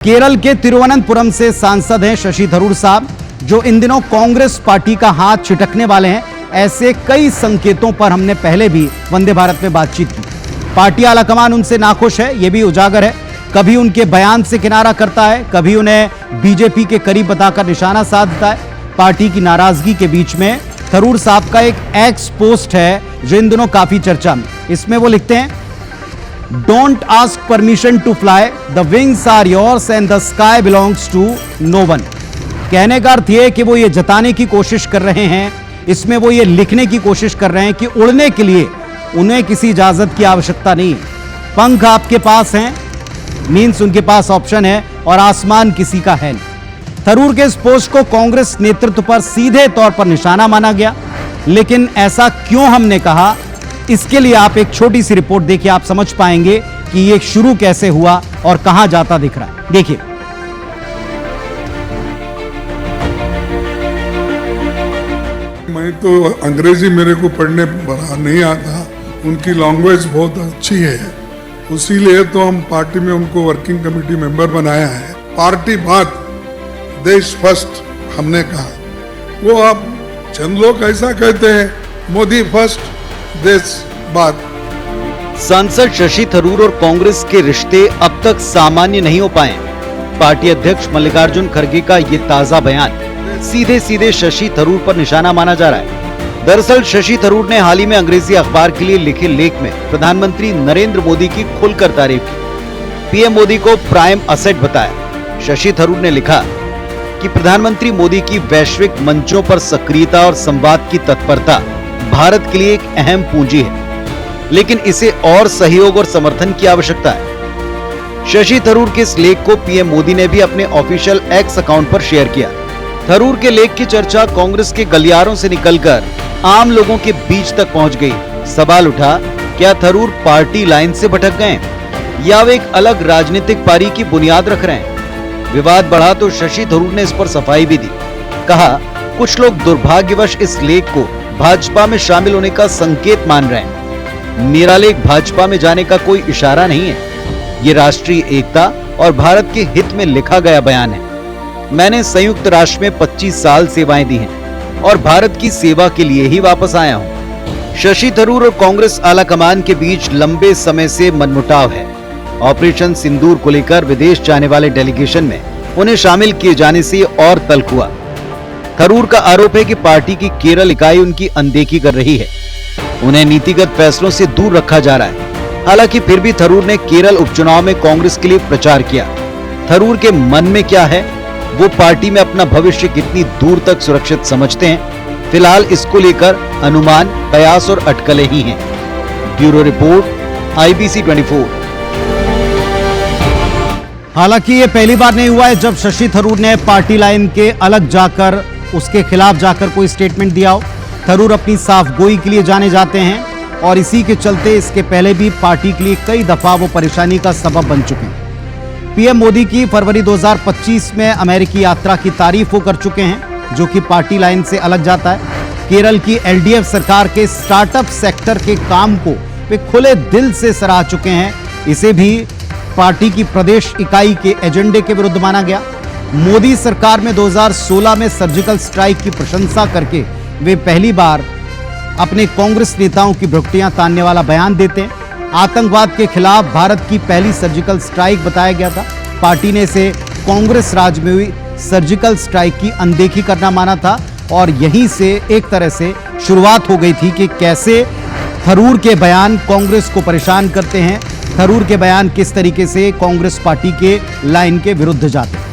केरल के तिरुवनंतपुरम से सांसद हैं शशि थरूर साहब, जो इन दिनों कांग्रेस पार्टी का हाथ छिटकने वाले हैं। ऐसे कई संकेतों पर हमने पहले भी वंदे भारत में बातचीत की। पार्टी आलाकमान उनसे नाखुश है, यह भी उजागर है। कभी उनके बयान से किनारा करता है, कभी उन्हें बीजेपी के करीब बताकर निशाना साधता है। पार्टी की नाराजगी के बीच में थरूर साहब का एक एक्स पोस्ट है जो इन दिनों काफी चर्चा में। इसमें वो लिखते हैं, Don't ask permission to fly, the wings are yours and the sky belongs to no one। कहने का अर्थ यह कि वो ये जताने की कोशिश कर रहे हैं, इसमें वो ये लिखने की कोशिश कर रहे हैं कि उड़ने के लिए उन्हें किसी इजाजत की आवश्यकता नहीं है। पंख आपके पास हैं, मीन्स उनके पास ऑप्शन है, और आसमान किसी का है नहीं। थरूर के इस पोस्ट को कांग्रेस नेतृत्व पर सीधे तौर पर निशाना माना गया, लेकिन ऐसा क्यों हमने कहा, इसके लिए आप एक छोटी सी रिपोर्ट देखिए, आप समझ पाएंगे कि ये शुरू कैसे हुआ और कहां जाता दिख रहा है। देखिए, मैं तो अंग्रेजी मेरे को पढ़ने पढ़ा नहीं आता, उनकी लैंग्वेज बहुत अच्छी है, उसीलिए तो हम पार्टी में उनको वर्किंग कमेटी मेंबर बनाया है। पार्टी बात देश फर्स्ट हमने कहा, वो आप चंद लोग ऐसा कहते हैं मोदी फर्स्ट देश बात। सांसद शशि थरूर और कांग्रेस के रिश्ते अब तक सामान्य नहीं हो पाए। पार्टी अध्यक्ष मल्लिकार्जुन खड़गे का ये ताजा बयान सीधे सीधे शशि थरूर पर निशाना माना जा रहा है। दरअसल शशि थरूर ने हाल ही में अंग्रेजी अखबार के लिए लिखे लेख में प्रधानमंत्री नरेंद्र मोदी की खुलकर तारीफ की। पीएम मोदी को प्राइम असेट बताया। शशि थरूर ने लिखा कि प्रधानमंत्री मोदी की वैश्विक मंचों पर सक्रियता और संवाद की तत्परता भारत के लिए एक अहम पूंजी है, लेकिन इसे और सहयोग और समर्थन की आवश्यकता है। शशि थरूर के इस लेख को पीएम मोदी ने भी अपने ऑफिशियल एक्स अकाउंट पर शेयर किया। थरूर के लेख की चर्चा कांग्रेस के गलियारों से निकलकर आम लोगों के बीच तक पहुंच गई। सवाल उठा, क्या थरूर पार्टी लाइन से भटक गए या वे एक अलग राजनीतिक पारी की बुनियाद रख रहे हैं? विवाद बढ़ा तो शशि थरूर ने इस पर सफाई भी दी। कहा, कुछ लोग दुर्भाग्यवश इस लेख को भाजपा में शामिल होने का संकेत मान रहे हैं। मेरा लेख भाजपा में जाने का कोई इशारा नहीं है, ये राष्ट्रीय एकता और भारत के हित में लिखा गया बयान है। मैंने संयुक्त राष्ट्र में 25 साल सेवाएं दी हैं और भारत की सेवा के लिए ही वापस आया हूं। शशि थरूर और कांग्रेस आलाकमान के बीच लंबे समय से मनमुटाव है। ऑपरेशन सिंदूर को लेकर विदेश जाने वाले डेलीगेशन में उन्हें शामिल किए जाने से और तल्ख हुआ। थरूर का आरोप है कि पार्टी की केरल इकाई उनकी अनदेखी कर रही है, उन्हें नीतिगत फैसलों से दूर रखा जा रहा है। हालांकि फिर भी थरूर ने केरल उपचुनाव में कांग्रेस के लिए प्रचार किया। थरूर के मन में क्या है, वो पार्टी में अपना भविष्य कितनी दूर तक सुरक्षित समझते हैं, फिलहाल इसको लेकर अनुमान, कयास और अटकलें ही हैं। Bureau report, IBC 24। हालांकि ये पहली बार नहीं हुआ है जब शशि थरूर ने पार्टी लाइन के अलग जाकर, उसके खिलाफ जाकर कोई स्टेटमेंट दिया हो। थरूर अपनी साफगोई के लिए जाने जाते हैं और इसी के चलते इसके पहले भी पार्टी के लिए कई दफा वो परेशानी का सबब बन चुके हैं। पीएम मोदी की फरवरी 2025 में अमेरिकी यात्रा की तारीफ वो कर चुके हैं, जो कि पार्टी लाइन से अलग जाता है। केरल की LDF सरकार के स्टार्टअप सेक्टर के काम को वे खुले दिल से सराह चुके हैं। इसे भी पार्टी की प्रदेश इकाई के एजेंडे के विरुद्ध माना गया। मोदी सरकार में 2016 में सर्जिकल स्ट्राइक की प्रशंसा करके वे पहली बार अपने कांग्रेस नेताओं की भ्रुकुटियां तानने वाला बयान देते हैं। आतंकवाद के खिलाफ भारत की पहली सर्जिकल स्ट्राइक बताया गया था। पार्टी ने इसे कांग्रेस राज में हुई सर्जिकल स्ट्राइक की अनदेखी करना माना था, और यहीं से एक तरह से शुरुआत हो गई थी कि कैसे थरूर के बयान कांग्रेस को परेशान करते हैं, थरूर के बयान किस तरीके से कांग्रेस पार्टी के लाइन के विरुद्ध जाते हैं।